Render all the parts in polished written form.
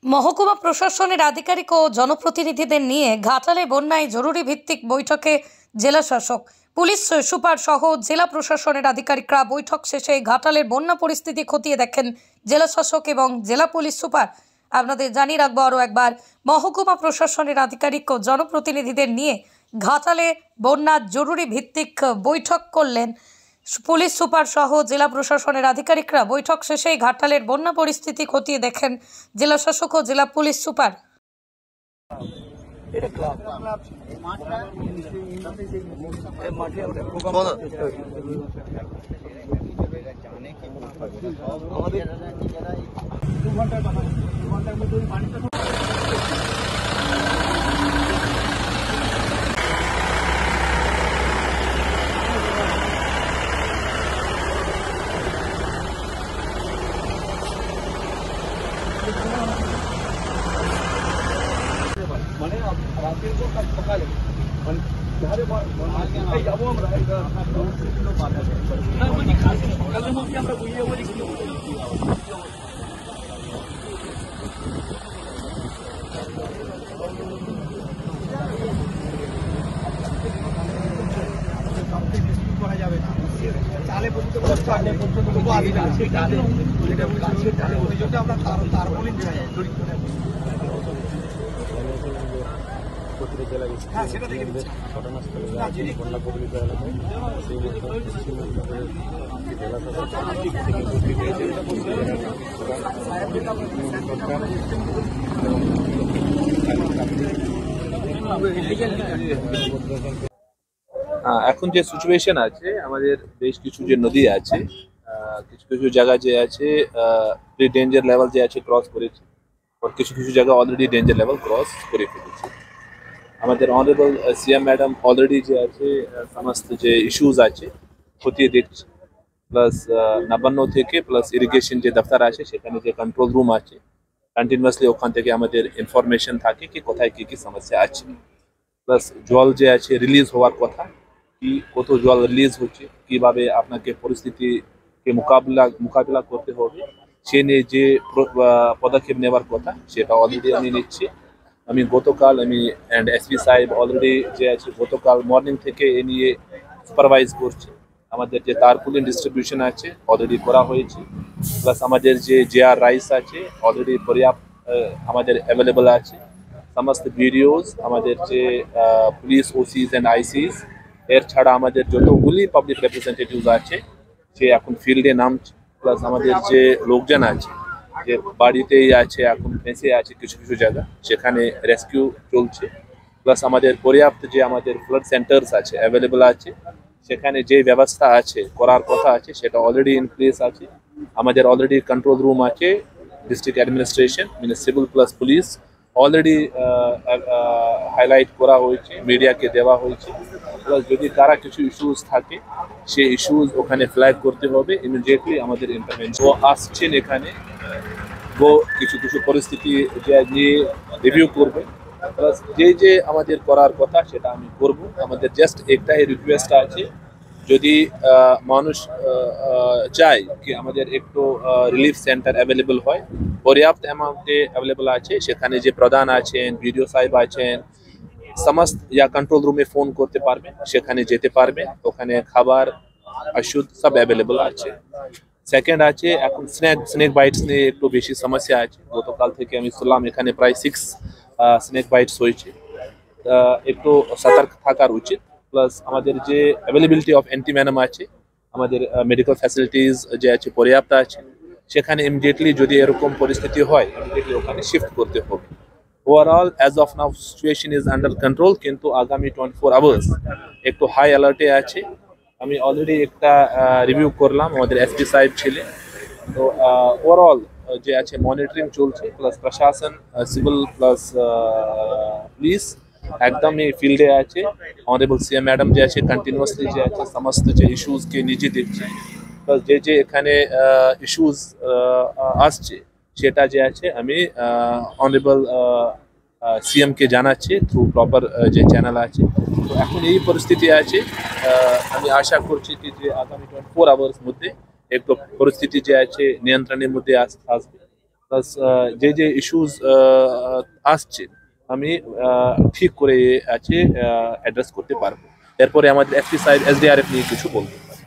মহকুমা প্রশাসনের আধিকারিক ও জনপ্রতিনিধিদের নিয়ে ঘাটালে বন্যায় জরুরি ভিত্তিক বৈঠকে জেলা শাসক, পুলিশ সুপার সহ জেলা প্রশাসনের আধিকারিকরা বৈঠক শেষে ঘাটালের বন্যা পরিস্থিতি খতিয়ে দেখেন জেলা শাসক এবং জেলা পুলিশ সুপার। আপনাদের জানিয়ে রাখবো আরও একবার, মহকুমা প্রশাসনের আধিকারিক ও জনপ্রতিনিধিদের নিয়ে ঘাটালে বন্যার জরুরি ভিত্তিক বৈঠক করলেন পুলিশ সুপার সহ জেলা প্রশাসনের আধিকারিকরা। বৈঠক শেষে ঘাটালের বন্যা পরিস্থিতি খতিয়ে দেখেন জেলা শাসক ও জেলা পুলিশ সুপার। মানে রাতের পর কাজ সকালে মানে ধারে যাবো আমরা সকালের মধ্যে আমরা বুঝিয়ে বলি কি করা যাবে না। চালে পর্যন্ত আমরা তার বলি হ্যাঁ সেটা দেখে এখন যে সিচুয়েশন আছে আমাদের বেশ কিছু যে নদী আছে, কিছু কিছু জায়গা যে আছে প্রি ডেঞ্জার লেভেল যে আছে ক্রস করেছে, আর কিছু কিছু জায়গা অলরেডি ডেঞ্জার লেভেল ক্রস করে ফেলেছে। আমাদের অনারেবল সিএম ম্যাডাম অলরেডি যে আছে সমস্ত যে ইস্যুজ আছে খতিয়ে দেখছে, প্লাস নবান্ন থেকে প্লাস ইরিগেশন যে দফতর আছে সেখানে যে কন্ট্রোল রুম আছে কন্টিনিউয়াসলি ওখান থেকে আমাদের ইনফরমেশন থাকে কি কোথায় কি কি সমস্যা আছে, প্লাস জল যে আছে রিলিজ হওয়ার কথা, কি কত জল রিলিজ হচ্ছে, কিভাবে আপনাকে পরিস্থিতিকে মোকাবিলা করতে হবে সে নিয়ে যে পদক্ষেপ নেওয়ার কথা সেটা অলরেডি আমি নিচ্ছি। আমি গতকাল অ্যান্ড এসপি সাহেব অলরেডি যে আছে গতকাল মর্নিং থেকে এ নিয়ে সুপারভাইজ করছে। আমাদের যে তারপুলিন ডিস্ট্রিবিউশন আছে অলরেডি করা হয়েছে, প্লাস আমাদের যে জেআর রাইস আছে অলরেডি পর্যাপ্ত আমাদের অ্যাভেলেবল আছে। সমস্ত ভিডিওস আমাদের যে পুলিশ ওসিস অ্যান্ড আইসিস এর ছাড়া আমাদের যতগুলি পাবলিক রিপ্রেজেন্টেটিভস আছে সে এখন ফিল্ডে নামছে, প্লাস আমাদের যে লোকজন আছে যে বাড়িতেই আছে এখন ফেঁসে আছে কিছু কিছু জায়গা সেখানে রেস্কিউ চলছে, প্লাস আমাদের পর্যাপ্ত যে আমাদের ফ্লাড সেন্টার্স আছে অ্যাভেলেবল আছে, সেখানে যে ব্যবস্থা আছে করার কথা আছে সেটা অলরেডি ইন প্লেস আছে। আমাদের অলরেডি কন্ট্রোল রুম আছে, district administration municipal plus police already highlight করা হয়েছে, মিডিয়াকে দেওয়া হয়েছে। প্লাস যদি কারা কিছু ইস্যুস থাকে সেই ইস্যুস ওখানে ফ্ল্যাগ করতে হবে, ইমিডিয়েটলি আমাদের ইন্টারভেনশন আসছেন এখানে কিছু কিছু পরিস্থিতি নিয়ে রিভিউ করবে, প্লাস যে আমাদের করার কথা সেটা আমি করব। আমাদের জাস্ট একটাই রিকোয়েস্ট আছে, যদি মানুষ চায় কি আমাদের একটু রিলিফ সেন্টার অ্যাভেলেবল হয়, পর্যাপ্ত অ্যামাউন্টে অ্যাভেলেবল আছে, সেখানে যে প্রধান আছেন বিডিও সাহেব আছেন সমস্ত কন্ট্রোল রুমে ফোন করতে পারবেন, সেখানে যেতে পারবেন, ওখানে খাবার ওষুধ সব অ্যাভেলেবল আছে। সেকেন্ড আছে এখন স্নেক বাইটস নিয়ে একটু বেশি সমস্যা আছে, গতকাল থেকে আমি শুনলাম এখানে প্রায় 6 স্নেক বাইটস হয়েছে, একটু সতর্ক থাকার উচিত। প্লাস আমাদের যে অ্যাভেলেবিলিটি অফ অ্যান্টিভেনম আছে, আমাদের মেডিকেল ফ্যাসিলিটিস যে আছে পর্যাপ্ত আছে, সেখানে ইমিডিয়েটলি যদি এরকম পরিস্থিতি হয় ইমিডিয়েটলি ওখানে শিফট করতে হবে। Overall as of now situation is under control, কিন্তু আগামী 24 আওয়ার্স একটু হাই অ্যালার্টে আছে। আমি অলরেডি একটা রিভিউ করলাম, আমাদের এসপি সাহেব ছিলেন, তো ওভারঅল যে আছে মনিটরিং চলছে, প্লাস প্রশাসন সিভিল প্লাস পুলিশ একদমই ফিল্ডে আছে। অনারেবল সিএম ম্যাডাম যে আছে কন্টিনিউয়াসলি যে আছে সমস্ত যে ইস্যুসকে নিজে দেখছে, প্লাস যে এখানে ইস্যুস আসছে সেটা যে আছে আমি অনারেবল সিএম কে জানাচ্ছি থ্রু প্রপার যে চ্যানেল আছে। তো এখন এই পরিস্থিতি আছে, আমি আশা করছি কি যে আগামী 24 আওয়ার্স মধ্যে একটু পরিস্থিতি যে আছে নিয়ন্ত্রণের মধ্যে আসবে। প্লাস যে যে ইস্যুস আসছে আমি ঠিক করে আছে অ্যাড্রেস করতে পারবো। এরপরে আমাদের এসপি সাইড এসডিআরএফ নিয়ে কিছু বলতে পারি।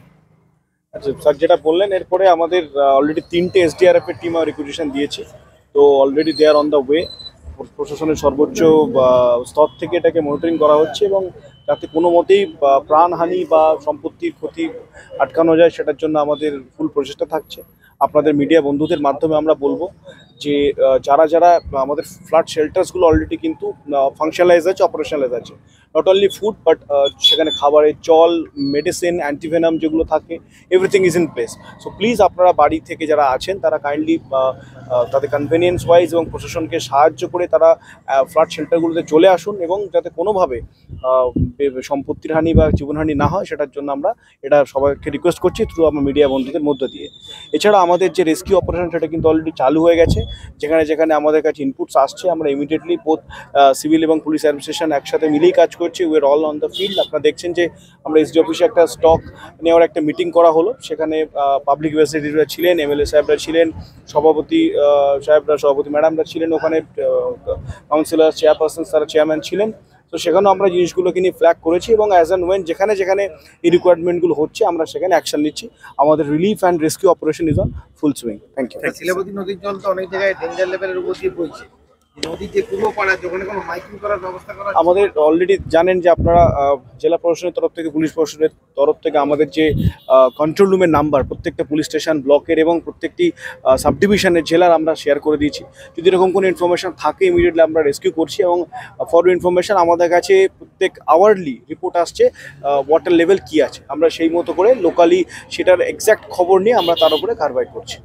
আচ্ছা স্যার, যেটা বললেন এরপরে আমাদের অলরেডি 3টে এসডিআরএফ এর টিম আর রিকুইজিশন দিয়েছে, তো already they are on the way. প্রশাসনের সর্বোচ্চ স্তর থেকে এটাকে মনিটরিং করা হচ্ছে এবং যাতে কোনো মতেই প্রাণহানি বা সম্পত্তির ক্ষতি আটকানো যায় সেটার জন্য আমাদের ফুল প্রচেষ্টা থাকছে। আপনাদের মিডিয়া বন্ধুদের মাধ্যমে আমরা বলবো যে যারা যারা আমাদের ফ্লাড শেল্টার্সগুলো অলরেডি কিন্তু ফাংশনালাইজ আছে, অপারেশনালাইজ আছে, নট অনলি ফুড বাট সেখানে খাবারের জল, মেডিসিন, অ্যান্টিভেনাম যেগুলো থাকে, everything is in place. So please আপনারা বাড়ি থেকে যারা আছেন তারা কাইন্ডলি তাদের কনভেনিয়েন্স ওয়াইজ এবং প্রশাসনকে সাহায্য করে তারা ফ্লাড শেল্টারগুলোতে চলে আসুন এবং যাতে কোনোভাবে সম্পত্তির হানি বা জীবনহানি না হয় সেটার জন্য আমরা এটা সবাইকে রিকোয়েস্ট করছি থ্রু আমার মিডিয়া বন্ধুদের মধ্য দিয়ে। এছাড়া আমাদের যে রেস্কিউ অপারেশন সেটা কিন্তু অলরেডি চালু হয়ে গেছে। যেখানে যেখানে আমাদের কাছে ইনপুটস আসছে আমরা ইমিডিয়েটলি বোথ সিভিল এবং পুলিশ অ্যাডমিনিস্ট্রেশন একসাথে মিলেই কাজ করছি। We are all on the field. আপনারা দেখছেন যে আমরা এসডি অফিসে একটা স্টক নেওয়ার একটা মিটিং করা হলো, সেখানে পাবলিক ইউনিভার্সিটিরা ছিলেন, এমএলএ সাহেবরা ছিলেন, সভাপতি সাহেবরা, সভাপতি ম্যাডামরা ছিলেন, ওখানে কাউন্সিলর, চেয়ারপারসন, তারা চেয়ারম্যান ছিলেন। তো সেখানেও আমরা জিনিসগুলোকে নিয়ে ফ্ল্যাগ করেছি এবং অ্যাজ অ্যান্ড ওয়েন যেখানে যেখানে এই রিকোয়ারমেন্টগুলো হচ্ছে আমরা সেখানে অ্যাকশন নিচ্ছি। আমাদের relief and rescue operation is on full swing. Thank you. শিলাবতী নদীর জল তো অনেক জায়গায় ডেঞ্জার লেভেলের উপর দিয়ে বইছে, নদীর যে পূর্ব পাড়া যেখানে কোনো মাইকিং করার ব্যবস্থা করা আমাদের অলরেডি জানেন যে আপনারা জেলা প্রশাসনের তরফ থেকে, পুলিশ প্রশাসনের তরফ থেকে আমাদের যে কন্ট্রোল রুমের নাম্বার প্রত্যেকটা পুলিশ স্টেশন, ব্লকের এবং প্রত্যেকটি সাব ডিভিশনের জেলার আমরা শেয়ার করে দিয়েছি। যদি এরকম কোনো ইনফরমেশন থাকে ইমিডিয়েটলি আমরা রেস্কিউ করছি এবং ফর ইনফরমেশন আমাদের কাছে প্রত্যেক আওয়ারলি রিপোর্ট আসছে ওয়াটার লেভেল কী আছে, আমরা সেই মতো করে লোকালি সেটার এক্স্যাক্ট খবর নিয়ে আমরা তার উপরে কারবাই করছি।